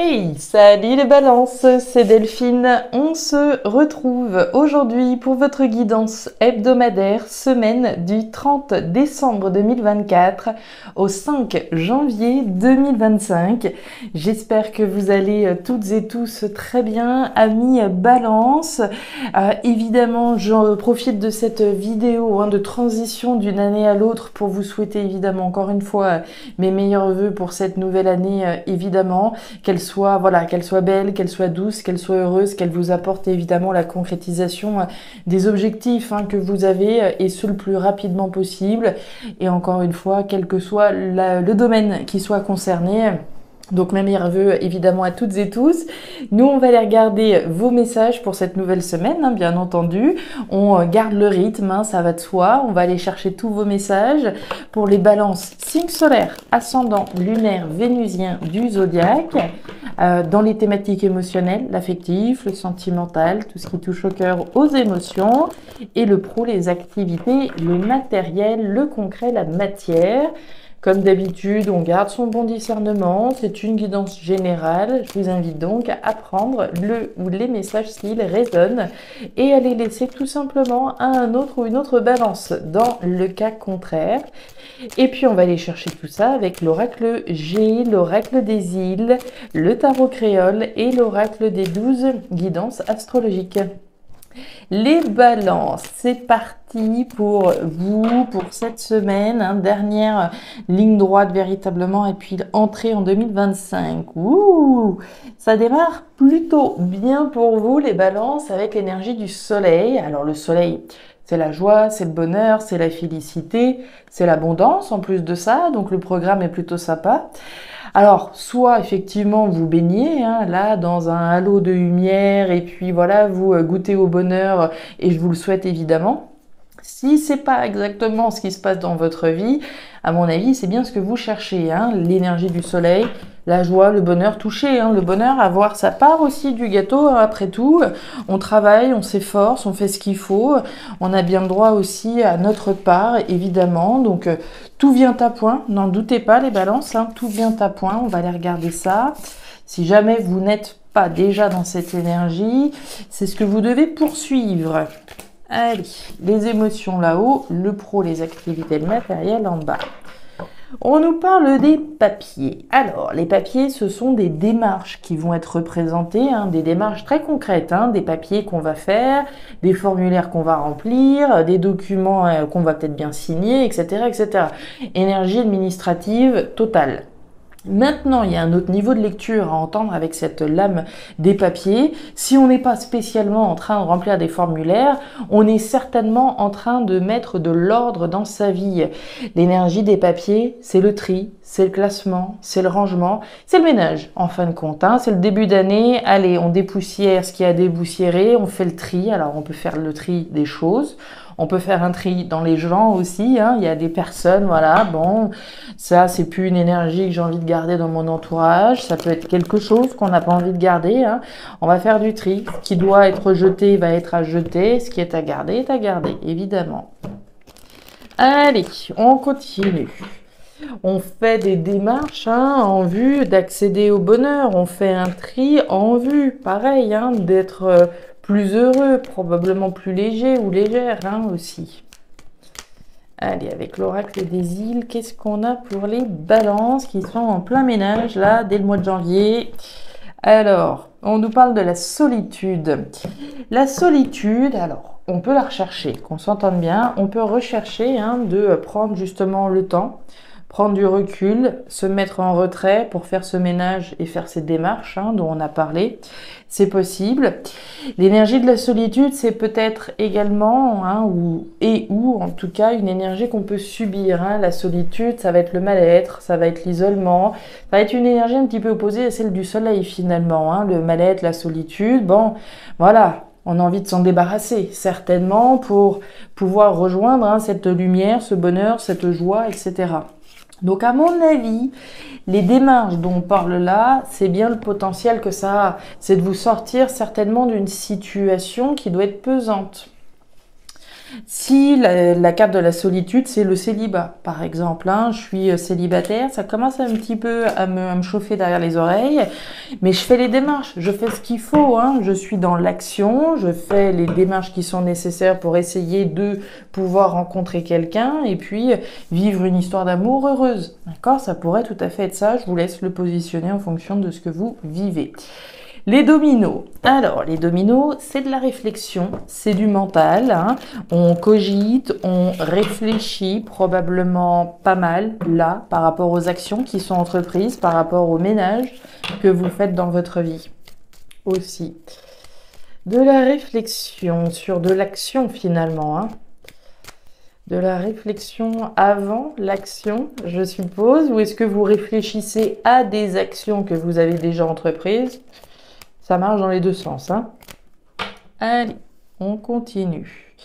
Hey, salut les balances, c'est Delphine. On se retrouve aujourd'hui pour votre guidance hebdomadaire, semaine du 30 décembre 2024 au 5 janvier 2025. J'espère que vous allez toutes et tous très bien, amis balance. Évidemment, j'en profite de cette vidéo de transition d'une année à l'autre pour vous souhaiter évidemment encore une fois mes meilleurs vœux pour cette nouvelle année, évidemment. Qu'elle soit belle, qu'elle soit douce, qu'elle soit heureuse, qu'elle vous apporte évidemment la concrétisation des objectifs que vous avez et ce le plus rapidement possible. Et encore une fois, quel que soit le domaine qui soit concerné. Donc mes meilleurs vœux évidemment à toutes et tous. Nous on va aller regarder vos messages pour cette nouvelle semaine, bien entendu. On garde le rythme, ça va de soi. On va aller chercher tous vos messages pour les balances signe solaire, ascendant, lunaire, vénusien du zodiaque. Dans les thématiques émotionnelles, l'affectif, le sentimental, tout ce qui touche au cœur, aux émotions. Et le pro, les activités, le matériel, le concret, la matière. Comme d'habitude, on garde son bon discernement, c'est une guidance générale. Je vous invite donc à prendre le ou les messages s'ils résonnent et à les laisser tout simplement à un autre ou une autre balance dans le cas contraire. Et puis on va aller chercher tout ça avec l'oracle G, l'oracle des îles, le tarot créole et l'oracle des 12 guidances astrologiques. Les balances, c'est parti pour vous, pour cette semaine, dernière ligne droite véritablement, et puis entrée en 2025. Ouh, ça démarre plutôt bien pour vous, les balances, avec l'énergie du soleil. Alors le soleil, c'est la joie, c'est le bonheur, c'est la félicité, c'est l'abondance en plus de ça, donc le programme est plutôt sympa. Alors, soit effectivement vous baignez là dans un halo de lumière et puis voilà, vous goûtez au bonheur et je vous le souhaite évidemment. Si c'est pas exactement ce qui se passe dans votre vie, à mon avis, c'est bien ce que vous cherchez, l'énergie du soleil, la joie, le bonheur, toucher le bonheur, avoir sa part aussi du gâteau. Après tout, on travaille, on s'efforce, on fait ce qu'il faut, on a bien le droit aussi à notre part, évidemment. Donc, tout vient à point, n'en doutez pas les balances, tout vient à point, on va aller regarder ça. Si jamais vous n'êtes pas déjà dans cette énergie, c'est ce que vous devez poursuivre. Allez, les émotions là-haut, le pro, les activités, le matériel en bas. On nous parle des papiers. Alors, les papiers, ce sont des démarches qui vont être représentées, des démarches très concrètes, des papiers qu'on va faire, des formulaires qu'on va remplir, des documents qu'on va peut-être bien signer, etc., etc. Énergie administrative totale. Maintenant, il y a un autre niveau de lecture à entendre avec cette lame des papiers. Si on n'est pas spécialement en train de remplir des formulaires, on est certainement en train de mettre de l'ordre dans sa vie. L'énergie des papiers, c'est le tri, c'est le classement, c'est le rangement, c'est le ménage en fin de compte. C'est le début d'année, allez, on dépoussière ce qui a déboussiéré, on fait le tri. Alors, on peut faire le tri des choses. On peut faire un tri dans les gens aussi, il y a des personnes, voilà, bon, ça c'est plus une énergie que j'ai envie de garder dans mon entourage, ça peut être quelque chose qu'on n'a pas envie de garder, On va faire du tri, ce qui doit être jeté va être à jeter, ce qui est à garder, évidemment. Allez, on continue. On fait des démarches en vue d'accéder au bonheur, on fait un tri en vue, pareil, d'être plus heureux, probablement plus léger ou légère aussi. Allez, avec l'oracle des îles, qu'est-ce qu'on a pour les balances qui sont en plein ménage là, dès le mois de janvier? Alors, on nous parle de la solitude. La solitude, alors, on peut la rechercher, qu'on s'entende bien, on peut rechercher de prendre justement le temps, prendre du recul, se mettre en retrait pour faire ce ménage et faire ces démarches dont on a parlé. C'est possible. L'énergie de la solitude, c'est peut-être également, ou en tout cas une énergie qu'on peut subir. La solitude, ça va être le mal-être, ça va être l'isolement, ça va être une énergie un petit peu opposée à celle du soleil finalement. Le mal-être, la solitude, bon, voilà. On a envie de s'en débarrasser, certainement, pour pouvoir rejoindre cette lumière, ce bonheur, cette joie, etc. Donc à mon avis, les démarches dont on parle là, c'est bien le potentiel que ça a. C'est de vous sortir certainement d'une situation qui doit être pesante. Si la carte de la solitude, c'est le célibat, par exemple, hein, je suis célibataire, ça commence un petit peu à me chauffer derrière les oreilles, mais je fais les démarches, je fais ce qu'il faut, hein, je suis dans l'action, je fais les démarches qui sont nécessaires pour essayer de pouvoir rencontrer quelqu'un et puis vivre une histoire d'amour heureuse. D'accord? Ça pourrait tout à fait être ça, je vous laisse le positionner en fonction de ce que vous vivez. Les dominos. Alors, les dominos, c'est de la réflexion, c'est du mental, hein. On cogite, on réfléchit probablement pas mal, là, par rapport aux actions qui sont entreprises, par rapport au ménage que vous faites dans votre vie. Aussi. De la réflexion sur de l'action, finalement, hein. De la réflexion avant l'action, je suppose, ou est-ce que vous réfléchissez à des actions que vous avez déjà entreprises? Ça marche dans les deux sens, hein. Allez, on continue.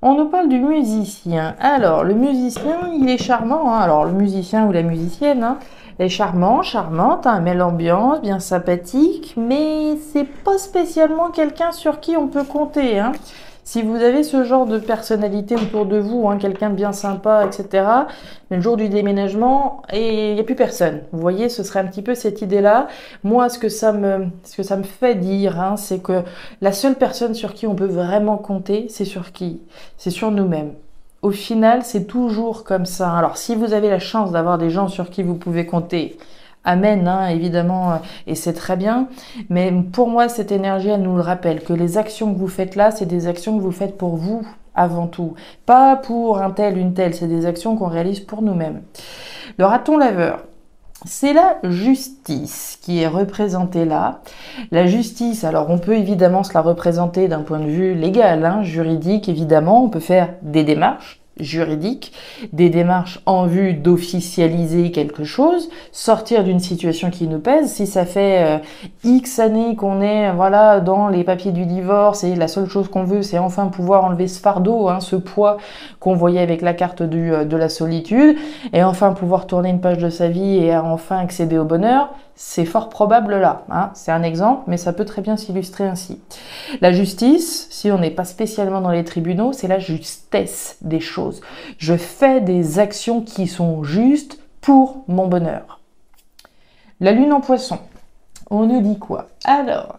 On nous parle du musicien. Alors, le musicien, il est charmant, hein. Alors, le musicien ou la musicienne, hein, est charmant, charmante, hein, met l'ambiance, bien sympathique, mais c'est pas spécialement quelqu'un sur qui on peut compter, hein. Si vous avez ce genre de personnalité autour de vous, hein, quelqu'un de bien sympa, etc., mais le jour du déménagement, il n'y a plus personne. Vous voyez, ce serait un petit peu cette idée-là. Moi, ce que ça me fait dire, hein, c'est que la seule personne sur qui on peut vraiment compter, c'est sur qui? C'est sur nous-mêmes. Au final, c'est toujours comme ça. Alors, si vous avez la chance d'avoir des gens sur qui vous pouvez compter, amen, hein, évidemment, et c'est très bien. Mais pour moi, cette énergie, elle nous le rappelle, que les actions que vous faites là, c'est des actions que vous faites pour vous, avant tout. Pas pour un tel, une telle, c'est des actions qu'on réalise pour nous-mêmes. Le raton laveur. C'est la justice qui est représentée là. La justice, alors on peut évidemment se la représenter d'un point de vue légal, hein, juridique, évidemment. On peut faire des démarches juridiques, des démarches en vue d'officialiser quelque chose, sortir d'une situation qui nous pèse. Si ça fait X années qu'on est voilà dans les papiers du divorce et la seule chose qu'on veut, c'est enfin pouvoir enlever ce fardeau, hein, ce poids qu'on voyait avec la carte de la solitude, et enfin pouvoir tourner une page de sa vie et enfin accéder au bonheur, c'est fort probable là, hein. C'est un exemple, mais ça peut très bien s'illustrer ainsi. La justice, si on n'est pas spécialement dans les tribunaux, c'est la justesse des choses. Je fais des actions qui sont justes pour mon bonheur. La lune en poisson. On nous dit quoi? Alors,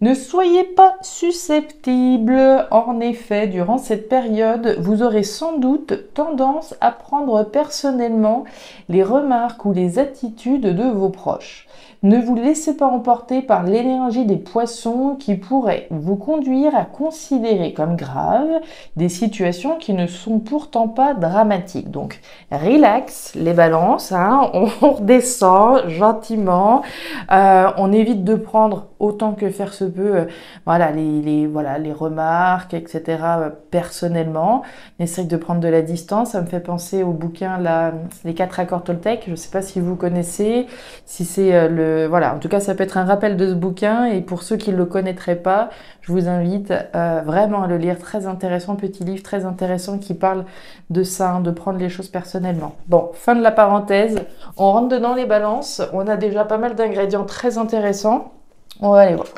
ne soyez pas susceptibles. En effet, durant cette période, vous aurez sans doute tendance à prendre personnellement les remarques ou les attitudes de vos proches. Ne vous laissez pas emporter par l'énergie des poissons qui pourrait vous conduire à considérer comme graves des situations qui ne sont pourtant pas dramatiques. Donc, relax les balances, hein, on redescend gentiment, on évite de prendre autant que faire se peut, voilà, les remarques, etc. Personnellement, on essaye de prendre de la distance. Ça me fait penser au bouquin les 4 accords Toltec. Je ne sais pas si vous connaissez, si c'est voilà, en tout cas, ça peut être un rappel de ce bouquin. Et pour ceux qui ne le connaîtraient pas, je vous invite vraiment à le lire. Très intéressant, petit livre très intéressant qui parle de ça, hein, de prendre les choses personnellement. Bon, fin de la parenthèse. On rentre dedans les balances. On a déjà pas mal d'ingrédients très intéressants. On va aller voir.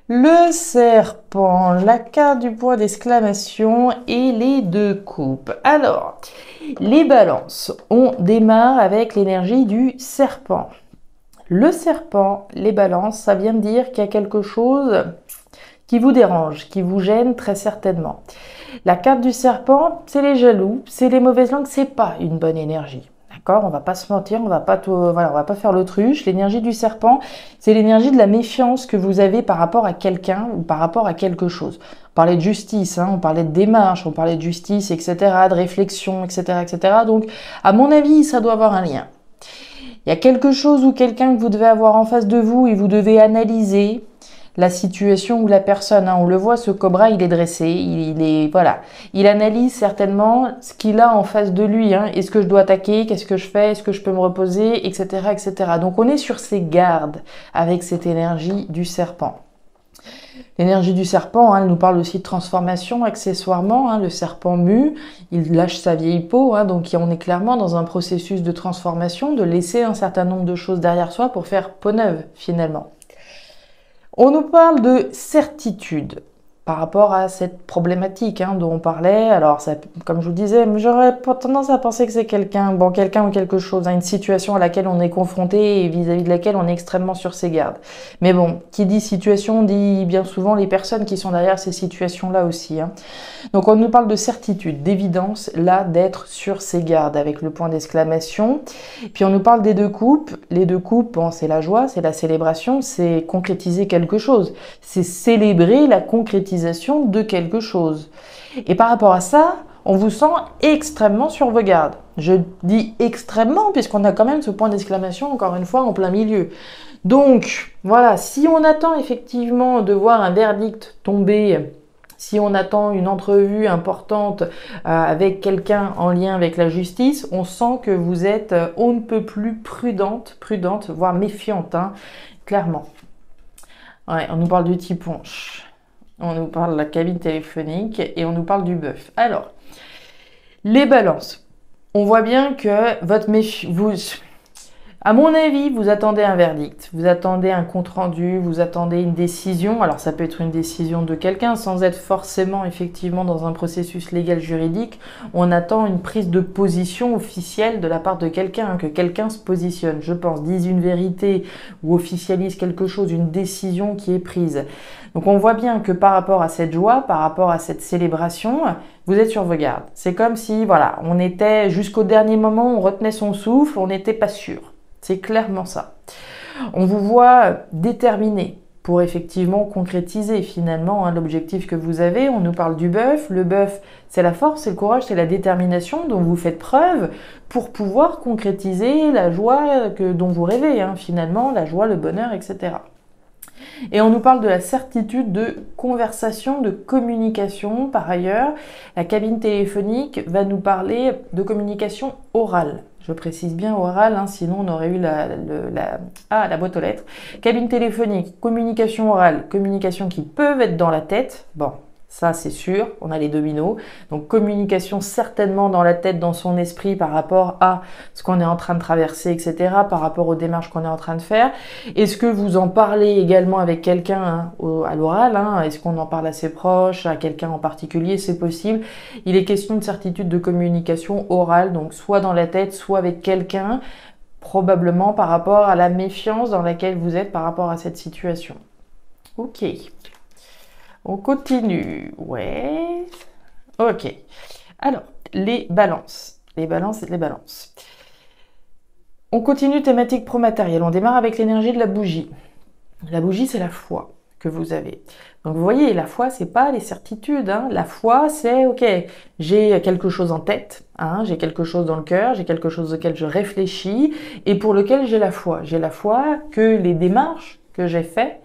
Le serpent, la carte du point d'exclamation et les 2 coupes. Alors, les balances, on démarre avec l'énergie du serpent. Le serpent, les balances, ça vient me dire qu'il y a quelque chose qui vous dérange, qui vous gêne très certainement. La carte du serpent, c'est les jaloux, c'est les mauvaises langues, c'est pas une bonne énergie. D'accord, on va pas se mentir, on va pas faire l'autruche. L'énergie du serpent, c'est l'énergie de la méfiance que vous avez par rapport à quelqu'un ou par rapport à quelque chose. On parlait de justice, hein, on parlait de démarche, on parlait de justice, etc., de réflexion, etc., etc. Donc, à mon avis, ça doit avoir un lien. Il y a quelque chose ou quelqu'un que vous devez avoir en face de vous et vous devez analyser la situation ou la personne, hein. On le voit, ce cobra, il est dressé, il analyse certainement ce qu'il a en face de lui, hein. Est-ce que je dois attaquer? Qu'est-ce que je fais? Est-ce que je peux me reposer? Etc., etc. Donc on est sur ses gardes avec cette énergie du serpent. L'énergie du serpent, hein, elle nous parle aussi de transformation accessoirement, hein. Le serpent mue, il lâche sa vieille peau, hein, donc on est clairement dans un processus de transformation, de laisser un certain nombre de choses derrière soi pour faire peau neuve finalement. On nous parle de certitude. par rapport à cette problématique dont on parlait. Alors, ça, comme je vous le disais, j'aurais pas tendance à penser que c'est quelqu'un ou quelque chose, une situation à laquelle on est confronté et vis-à-vis de laquelle on est extrêmement sur ses gardes. Mais bon, qui dit situation dit bien souvent les personnes qui sont derrière ces situations-là aussi. Donc, on nous parle de certitude, d'évidence, là, d'être sur ses gardes avec le point d'exclamation. Puis, on nous parle des deux coupes. Les deux coupes, bon, c'est la joie, c'est la célébration, c'est concrétiser quelque chose. C'est célébrer la concrétisation de quelque chose. Et par rapport à ça, on vous sent extrêmement sur vos gardes. Je dis extrêmement puisqu'on a quand même ce point d'exclamation, encore une fois, en plein milieu. Donc, voilà, si on attend effectivement de voir un verdict tomber, si on attend une entrevue importante avec quelqu'un en lien avec la justice, on sent que vous êtes on ne peut plus prudente, voire méfiante, clairement. Ouais, on nous parle du petit punch, on nous parle de la cabine téléphonique et on nous parle du bœuf. Alors, les balances. On voit bien que à mon avis, vous attendez un verdict, vous attendez un compte-rendu, vous attendez une décision. Alors, ça peut être une décision de quelqu'un sans être forcément effectivement dans un processus légal juridique. On attend une prise de position officielle de la part de quelqu'un, que quelqu'un se positionne, je pense, dise une vérité ou officialise quelque chose, une décision qui est prise. Donc, on voit bien que par rapport à cette joie, par rapport à cette célébration, vous êtes sur vos gardes. C'est comme si, voilà, on était jusqu'au dernier moment, on retenait son souffle, on n'était pas sûr. C'est clairement ça. On vous voit déterminé pour effectivement concrétiser finalement l'objectif que vous avez. On nous parle du bœuf. Le bœuf, c'est la force, c'est le courage, c'est la détermination dont vous faites preuve pour pouvoir concrétiser la joie dont vous rêvez, finalement, la joie, le bonheur, etc. Et on nous parle de la certitude de conversation, de communication. Par ailleurs, la cabine téléphonique va nous parler de communication orale. Je précise bien orale, sinon on aurait eu la boîte aux lettres. Cabine téléphonique, communication orale, communication qui peuvent être dans la tête. Bon, ça c'est sûr, on a les dominos. Donc communication certainement dans la tête, dans son esprit par rapport à ce qu'on est en train de traverser, etc. Par rapport aux démarches qu'on est en train de faire. Est-ce que vous en parlez également avec quelqu'un à l'oral Est-ce qu'on en parle à ses proches, à quelqu'un en particulier? C'est possible. Il est question de certitude de communication orale, donc soit dans la tête, soit avec quelqu'un, probablement par rapport à la méfiance dans laquelle vous êtes par rapport à cette situation. Ok. On continue. Ouais. Ok. Alors, les balances. Les balances. On continue thématique pro-matériel. On démarre avec l'énergie de la bougie. La bougie, c'est la foi que vous avez. Donc, vous voyez, la foi, c'est pas les certitudes. La foi, c'est, ok, j'ai quelque chose en tête, j'ai quelque chose dans le cœur, j'ai quelque chose auquel je réfléchis et pour lequel j'ai la foi. J'ai la foi que les démarches que j'ai faites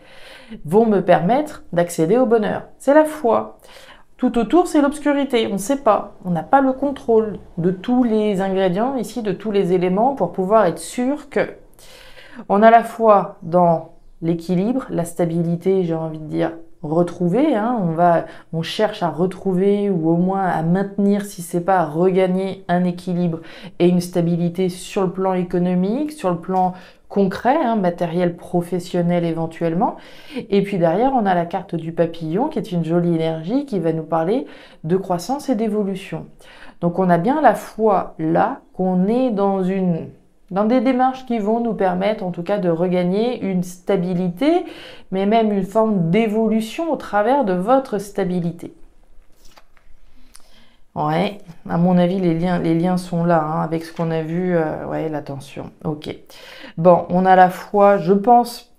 vont me permettre d'accéder au bonheur. C'est la foi. Tout autour, c'est l'obscurité. On ne sait pas. On n'a pas le contrôle de tous les ingrédients ici, de tous les éléments pour pouvoir être sûr que on a la foi dans l'équilibre, la stabilité, j'ai envie de dire, retrouver. On cherche à retrouver ou au moins à maintenir, si c'est pas à regagner un équilibre et une stabilité sur le plan économique, sur le plan concret, matériel professionnel éventuellement. Et puis derrière, on a la carte du papillon qui est une jolie énergie qui va nous parler de croissance et d'évolution. Donc on a bien la foi là qu'on est dans des démarches qui vont nous permettre en tout cas de regagner une stabilité, mais même une forme d'évolution au travers de votre stabilité. Ouais, à mon avis, les liens sont là, avec ce qu'on a vu, l'attention. Ok. Bon, on a la foi, je pense,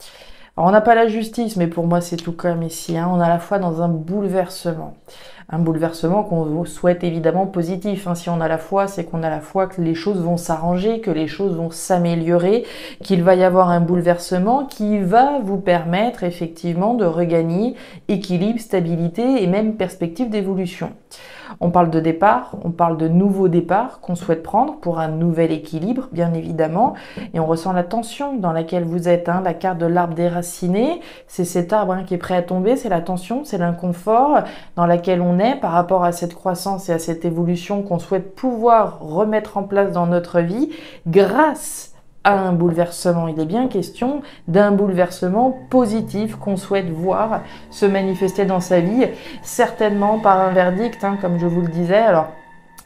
alors on n'a pas la justice, mais pour moi c'est tout comme ici, on a la foi dans un bouleversement. Un bouleversement qu'on souhaite évidemment positif. Si on a la foi, c'est qu'on a la foi que les choses vont s'arranger, que les choses vont s'améliorer, qu'il va y avoir un bouleversement qui va vous permettre effectivement de regagner équilibre, stabilité et même perspective d'évolution. On parle de départ, on parle de nouveau départ qu'on souhaite prendre pour un nouvel équilibre, bien évidemment. Et on ressent la tension dans laquelle vous êtes. La carte de l'arbre déraciné, c'est cet arbre qui est prêt à tomber, c'est la tension, c'est l'inconfort dans laquelle on est par rapport à cette croissance et à cette évolution qu'on souhaite pouvoir remettre en place dans notre vie grâce un bouleversement. Il est bien question d'un bouleversement positif qu'on souhaite voir se manifester dans sa vie, certainement par un verdict, hein, comme je vous le disais. Alors,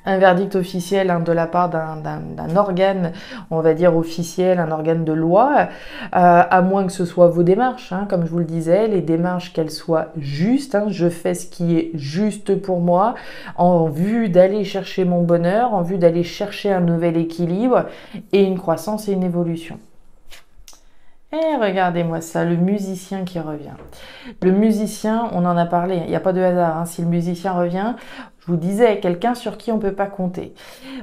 un verdict officiel, hein, de la part d'un organe, on va dire officiel, un organe de loi, à moins que ce soit vos démarches, hein, comme je vous le disais, les démarches qu'elles soient justes, hein, je fais ce qui est juste pour moi, en vue d'aller chercher mon bonheur, en vue d'aller chercher un nouvel équilibre et une croissance et une évolution. Et regardez-moi ça, le musicien qui revient. Le musicien, on en a parlé, il n'y a pas de hasard, hein, si le musicien revient, je vous disais, quelqu'un sur qui on ne peut pas compter.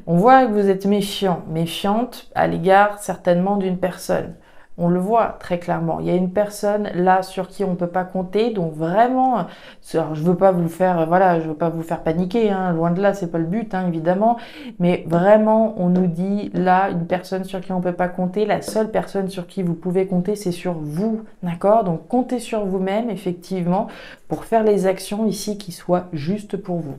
On voit que vous êtes méfiant, méfiante à l'égard certainement d'une personne. On le voit très clairement. Il y a une personne là sur qui on ne peut pas compter, donc vraiment, alors, je veux pas vous faire, voilà, je veux pas vous faire paniquer, hein, loin de là, c'est pas le but, hein, évidemment, mais vraiment, on nous dit là, une personne sur qui on ne peut pas compter, la seule personne sur qui vous pouvez compter, c'est sur vous, d'accord? Donc comptez sur vous-même, effectivement, pour faire les actions ici qui soient justes pour vous.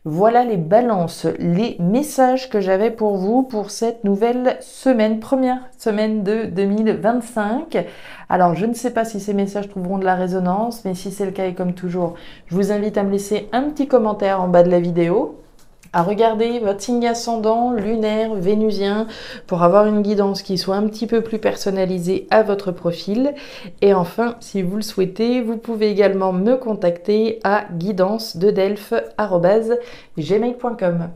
Voilà les balances, les messages que j'avais pour vous pour cette nouvelle semaine, première semaine de 2025. Alors, je ne sais pas si ces messages trouveront de la résonance, mais si c'est le cas et comme toujours, je vous invite à me laisser un petit commentaire en bas de la vidéo, à regarder votre signe ascendant, lunaire, vénusien, pour avoir une guidance qui soit un petit peu plus personnalisée à votre profil. Et enfin, si vous le souhaitez, vous pouvez également me contacter à guidancededelphes@gmail.com.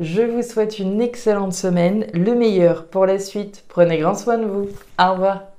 Je vous souhaite une excellente semaine, le meilleur pour la suite. Prenez grand soin de vous. Au revoir.